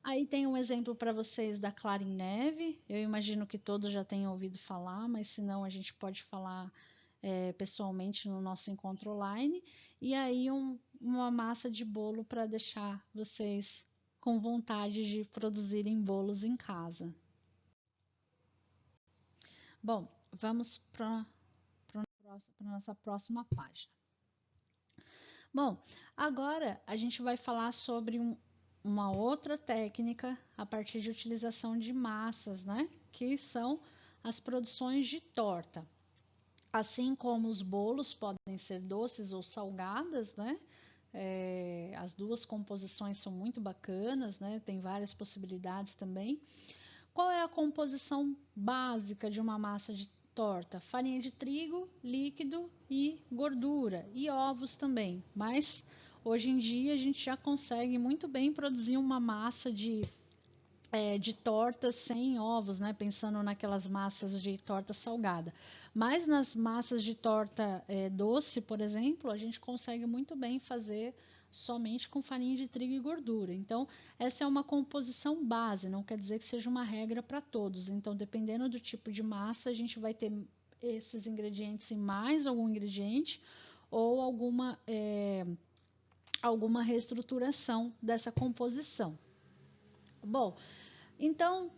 Aí tem um exemplo para vocês da clara em neve. Eu imagino que todos já tenham ouvido falar, mas se não, a gente pode falar pessoalmente no nosso encontro online. E aí uma massa de bolo para deixar vocês com vontade de produzirem bolos em casa. Bom, vamos para a nossa próxima página. Bom, agora a gente vai falar sobre uma outra técnica a partir de utilização de massas, né? Que são as produções de torta. Assim como os bolos podem ser doces ou salgadas, né? As duas composições são muito bacanas, né? Tem várias possibilidades também. Qual é a composição básica de uma massa de torta? Farinha de trigo, líquido e gordura, e ovos também. Mas hoje em dia a gente já consegue muito bem produzir uma massa de torta sem ovos, né? Pensando naquelas massas de torta salgada. Mas nas massas de torta doce, por exemplo, a gente consegue muito bem fazer somente com farinha de trigo e gordura. Então, essa é uma composição base, não quer dizer que seja uma regra para todos. Então, dependendo do tipo de massa, a gente vai ter esses ingredientes e mais algum ingrediente ou alguma reestruturação dessa composição. Bom, então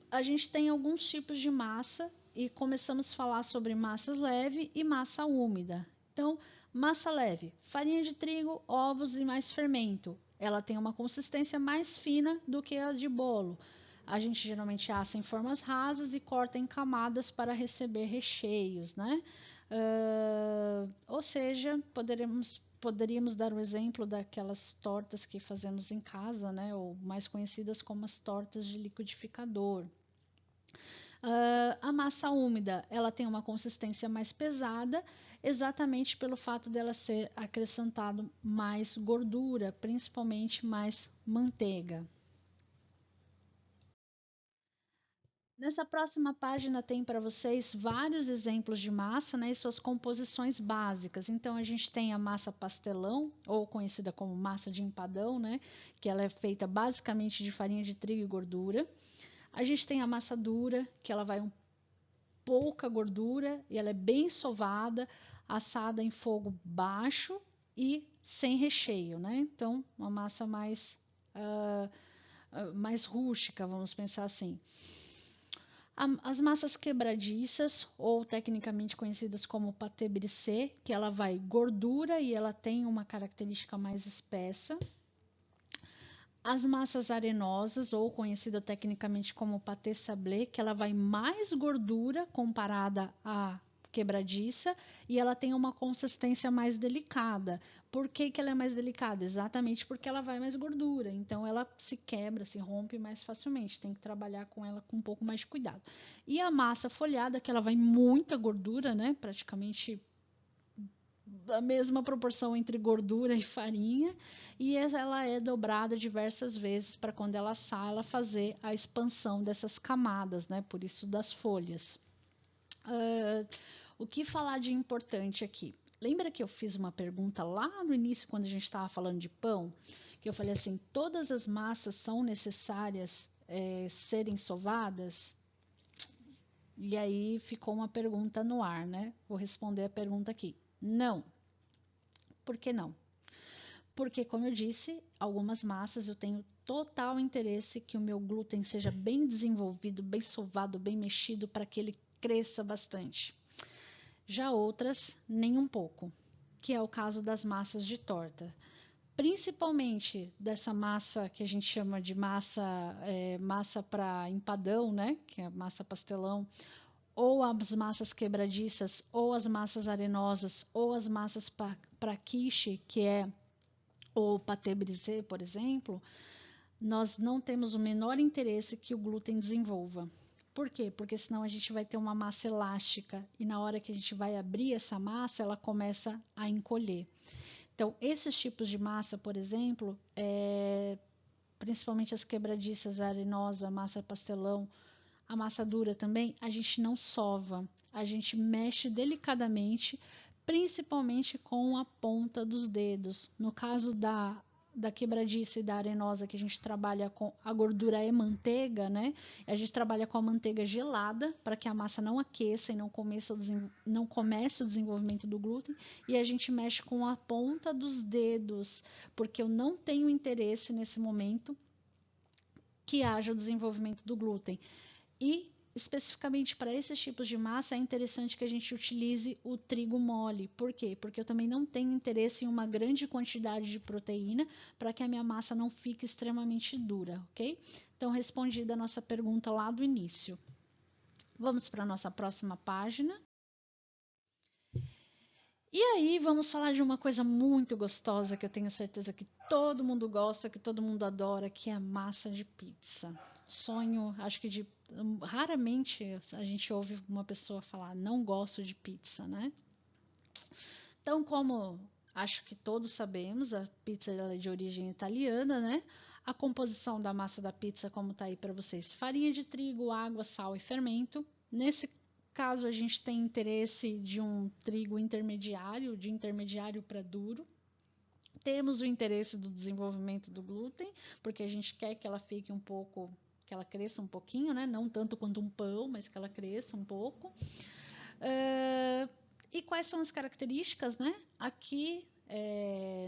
a gente tem alguns tipos de massa e começamos a falar sobre massa leve e massa úmida. Então, massa leve, farinha de trigo, ovos e mais fermento. Ela tem uma consistência mais fina do que a de bolo. A gente geralmente assa em formas rasas e corta em camadas para receber recheios, né? Ou seja, poderíamos dar o exemplo daquelas tortas que fazemos em casa, né? Ou mais conhecidas como as tortas de liquidificador. A massa úmida, ela tem uma consistência mais pesada, exatamente pelo fato dela ser acrescentado mais gordura, principalmente mais manteiga. Nessa próxima página tem para vocês vários exemplos de massa, né, e suas composições básicas. Então a gente tem a massa pastelão, ou conhecida como massa de empadão, né, que ela é feita basicamente de farinha de trigo e gordura. A gente tem a massa dura, que ela vai pouca gordura e ela é bem sovada, assada em fogo baixo e sem recheio, né? Então, uma massa mais rústica, vamos pensar assim. As massas quebradiças, ou tecnicamente conhecidas como pâté brisé, que ela vai gordura e ela tem uma característica mais espessa. As massas arenosas, ou conhecida tecnicamente como pâté sablé, que ela vai mais gordura comparada à quebradiça e ela tem uma consistência mais delicada. Por que ela é mais delicada? Exatamente porque ela vai mais gordura, então ela se quebra, se rompe mais facilmente, tem que trabalhar com ela com um pouco mais de cuidado. E a massa folhada, que ela vai muita gordura, né? Praticamente a mesma proporção entre gordura e farinha, e ela é dobrada diversas vezes para quando ela assar, ela fazer a expansão dessas camadas, né? Por isso das folhas. O que falar de importante aqui? Lembra que eu fiz uma pergunta lá no início, quando a gente estava falando de pão? Que eu falei assim, todas as massas são necessárias serem sovadas? E aí ficou uma pergunta no ar, né? Vou responder a pergunta aqui. Não. Por que não? Porque, como eu disse, algumas massas eu tenho total interesse que o meu glúten seja bem desenvolvido, bem sovado, bem mexido, para que ele cresça bastante. Já outras, nem um pouco, que é o caso das massas de torta. Principalmente dessa massa que a gente chama de massa para empadão, né? Que é a massa pastelão, ou as massas quebradiças, ou as massas arenosas, ou as massas para quiche, que é o pâté brisé, por exemplo, nós não temos o menor interesse que o glúten desenvolva. Por quê? Porque senão a gente vai ter uma massa elástica e na hora que a gente vai abrir essa massa, ela começa a encolher. Então, esses tipos de massa, por exemplo, principalmente as quebradiças, a arenosa, a massa pastelão, a massa dura também, a gente não sova, a gente mexe delicadamente, principalmente com a ponta dos dedos. No caso da quebradiça e da arenosa, que a gente trabalha com a gordura é manteiga, né? A gente trabalha com a manteiga gelada para que a massa não aqueça e não comece o desenvolvimento do glúten. E a gente mexe com a ponta dos dedos, porque eu não tenho interesse nesse momento que haja o desenvolvimento do glúten. E especificamente para esses tipos de massa é interessante que a gente utilize o trigo mole. Por quê? Porque eu também não tenho interesse em uma grande quantidade de proteína para que a minha massa não fique extremamente dura, ok? Então, respondida a nossa pergunta lá do início. Vamos para a nossa próxima página. E aí, vamos falar de uma coisa muito gostosa que eu tenho certeza que todo mundo gosta, que todo mundo adora, que é a massa de pizza. Sonho, acho que raramente a gente ouve uma pessoa falar, não gosto de pizza, né? Então, como acho que todos sabemos, a pizza é de origem italiana, né? A composição da massa da pizza, como tá aí para vocês, farinha de trigo, água, sal e fermento. Nesse caso, a gente tem interesse de um trigo intermediário, de intermediário para duro. Temos o interesse do desenvolvimento do glúten, porque a gente quer que ela fique um pouco, que ela cresça um pouquinho, né? Não tanto quanto um pão, mas que ela cresça um pouco. E quais são as características, né? Aqui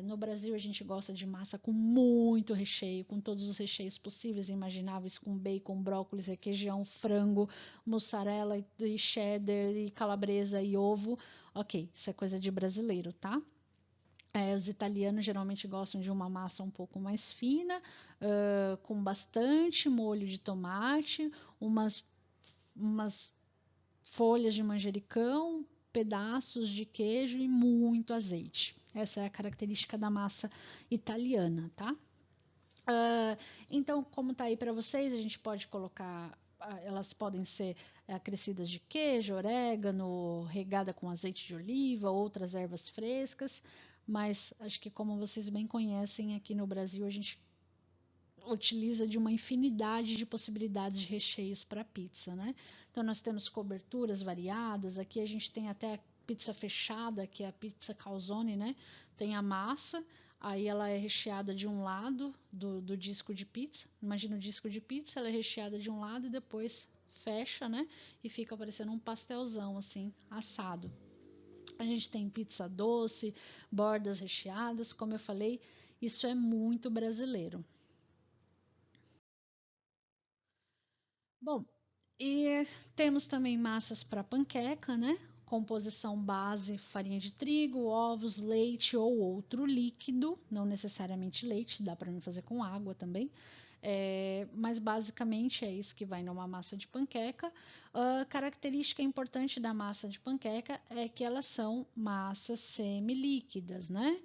no Brasil a gente gosta de massa com muito recheio, com todos os recheios possíveis e imagináveis, com bacon, brócolis, requeijão, frango, mussarela e cheddar e calabresa e ovo. Ok, isso é coisa de brasileiro, tá? Os italianos geralmente gostam de uma massa um pouco mais fina, com bastante molho de tomate, umas folhas de manjericão, pedaços de queijo e muito azeite. Essa é a característica da massa italiana, tá? Então, como tá aí para vocês, a gente pode colocar, elas podem ser acrescidas de queijo, orégano, regada com azeite de oliva, outras ervas frescas, mas acho que como vocês bem conhecem, aqui no Brasil a gente utiliza de uma infinidade de possibilidades de recheios para pizza, né? Então nós temos coberturas variadas, aqui a gente tem até a pizza fechada, que é a pizza calzone, né? Tem a massa, aí ela é recheada de um lado do disco de pizza. Imagina o disco de pizza, ela é recheada de um lado e depois fecha, né? E fica parecendo um pastelzão assim, assado. A gente tem pizza doce, bordas recheadas, como eu falei, isso é muito brasileiro. Bom, e temos também massas para panqueca, né? Composição base: farinha de trigo, ovos, leite ou outro líquido, não necessariamente leite, dá para fazer com água também. Mas basicamente é isso que vai numa massa de panqueca. Característica importante da massa de panqueca é que elas são massas semilíquidas, né?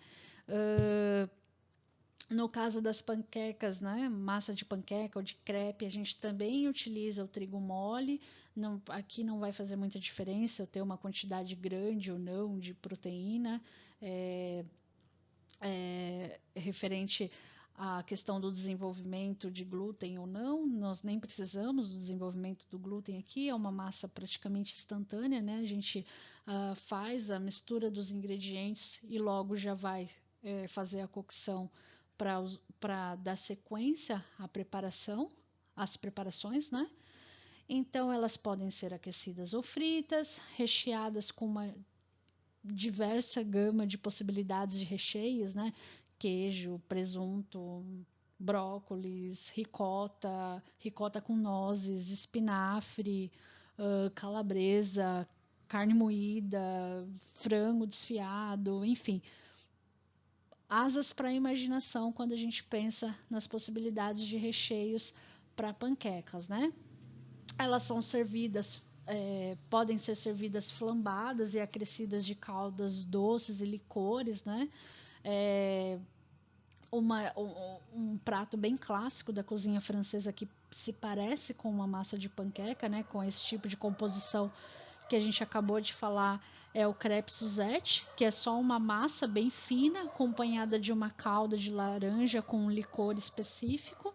No caso das panquecas, né, massa de panqueca ou de crepe, a gente também utiliza o trigo mole. Não, aqui não vai fazer muita diferença eu ter uma quantidade grande ou não de proteína. Referente à questão do desenvolvimento de glúten ou não, nós nem precisamos do desenvolvimento do glúten aqui, é uma massa praticamente instantânea, né? A gente faz a mistura dos ingredientes e logo já vai fazer a cocção para dar sequência à preparação, às preparações, né? Então, elas podem ser aquecidas ou fritas, recheadas com uma diversa gama de possibilidades de recheios, né? Queijo, presunto, brócolis, ricota com nozes, espinafre, calabresa, carne moída, frango desfiado, enfim, asas para a imaginação quando a gente pensa nas possibilidades de recheios para panquecas, né? Elas são servidas, podem ser servidas flambadas e acrescidas de caldas doces e licores, né? Um prato bem clássico da cozinha francesa que se parece com uma massa de panqueca, né, com esse tipo de composição que a gente acabou de falar, é o crepe Suzette, que é só uma massa bem fina, acompanhada de uma calda de laranja com um licor específico.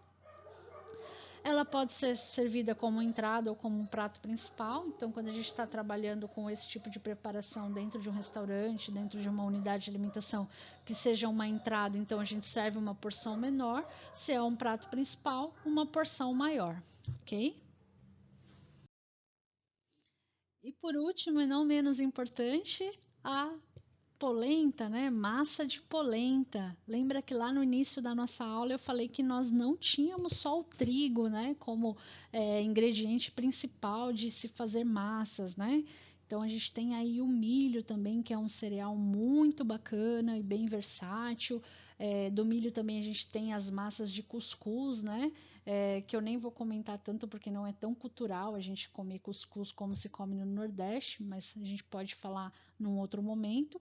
Ela pode ser servida como entrada ou como um prato principal. Então, quando a gente está trabalhando com esse tipo de preparação dentro de um restaurante, dentro de uma unidade de alimentação, que seja uma entrada, então a gente serve uma porção menor. Se é um prato principal, uma porção maior, ok? E por último, e não menos importante, a polenta, né? Massa de polenta. Lembra que lá no início da nossa aula eu falei que nós não tínhamos só o trigo, né? Como ingrediente principal de se fazer massas, né? Então a gente tem aí o milho também, que é um cereal muito bacana e bem versátil. Do milho também a gente tem as massas de cuscuz, né? Que eu nem vou comentar tanto porque não é tão cultural a gente comer cuscuz como se come no Nordeste, mas a gente pode falar num outro momento.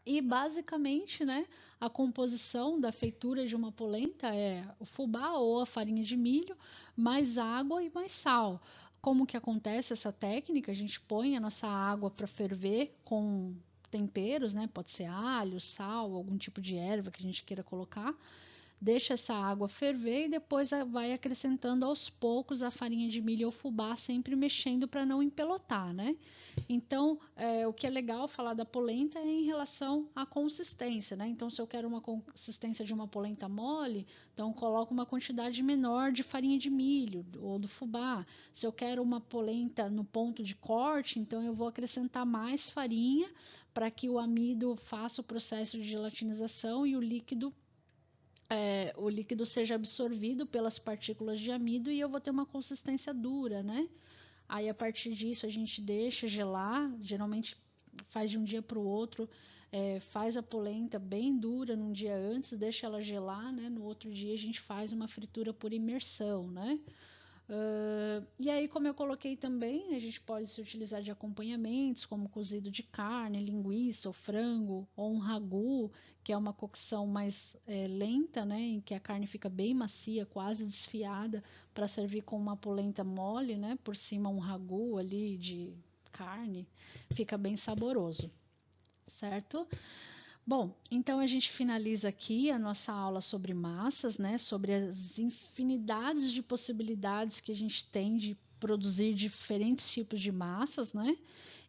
E basicamente, né, a composição da feitura de uma polenta é o fubá ou a farinha de milho, mais água e mais sal. Como que acontece essa técnica? A gente põe a nossa água para ferver com temperos, né? Pode ser alho, sal, algum tipo de erva que a gente queira colocar. Deixa essa água ferver e depois vai acrescentando aos poucos a farinha de milho ou fubá, sempre mexendo para não empelotar, né? Então, o que é legal falar da polenta é em relação à consistência, né? Então, se eu quero uma consistência de uma polenta mole, então coloco uma quantidade menor de farinha de milho ou do fubá. Se eu quero uma polenta no ponto de corte, então eu vou acrescentar mais farinha para que o amido faça o processo de gelatinização e o líquido seja absorvido pelas partículas de amido e eu vou ter uma consistência dura, né? Aí a partir disso a gente deixa gelar, geralmente faz de um dia para o outro, faz a polenta bem dura num dia antes, deixa ela gelar, né? No outro dia a gente faz uma fritura por imersão, né? E aí, como eu coloquei também, a gente pode se utilizar de acompanhamentos, como cozido de carne, linguiça, ou frango, ou um ragu, que é uma cocção mais lenta, né, em que a carne fica bem macia, quase desfiada, para servir com uma polenta mole, né, por cima um ragu ali de carne, fica bem saboroso, certo? Bom, então a gente finaliza aqui a nossa aula sobre massas, né? Sobre as infinidades de possibilidades que a gente tem de produzir diferentes tipos de massas, né?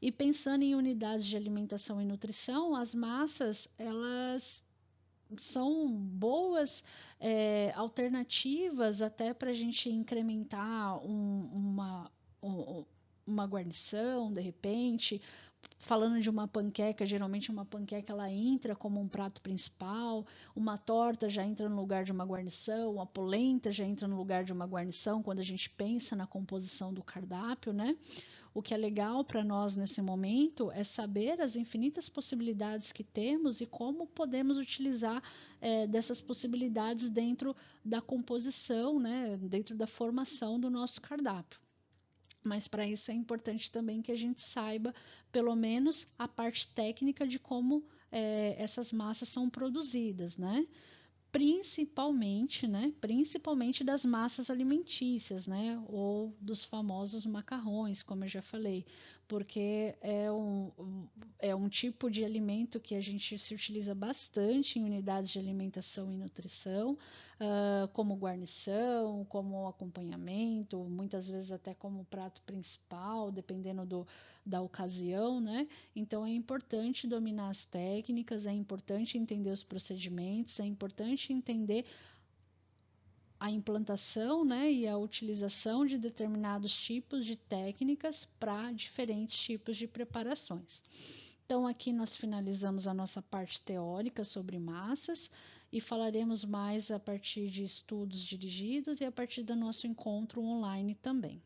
E pensando em unidades de alimentação e nutrição, as massas, elas são boas alternativas até para a gente incrementar uma guarnição, de repente. Falando de uma panqueca, geralmente uma panqueca ela entra como um prato principal, uma torta já entra no lugar de uma guarnição, a polenta já entra no lugar de uma guarnição quando a gente pensa na composição do cardápio, né? O que é legal para nós nesse momento é saber as infinitas possibilidades que temos e como podemos utilizar dessas possibilidades dentro da composição, né? Dentro da formação do nosso cardápio. Mas para isso é importante também que a gente saiba, pelo menos, a parte técnica de como essas massas são produzidas, né? Principalmente das massas alimentícias, né? Ou dos famosos macarrões, como eu já falei, porque é um tipo de alimento que a gente se utiliza bastante em unidades de alimentação e nutrição, como guarnição, como acompanhamento, muitas vezes até como prato principal, dependendo da ocasião, né? Então é importante dominar as técnicas, é importante entender os procedimentos, é importante entender a implantação, né, e a utilização de determinados tipos de técnicas para diferentes tipos de preparações. Então, aqui nós finalizamos a nossa parte teórica sobre massas e falaremos mais a partir de estudos dirigidos e a partir do nosso encontro online também.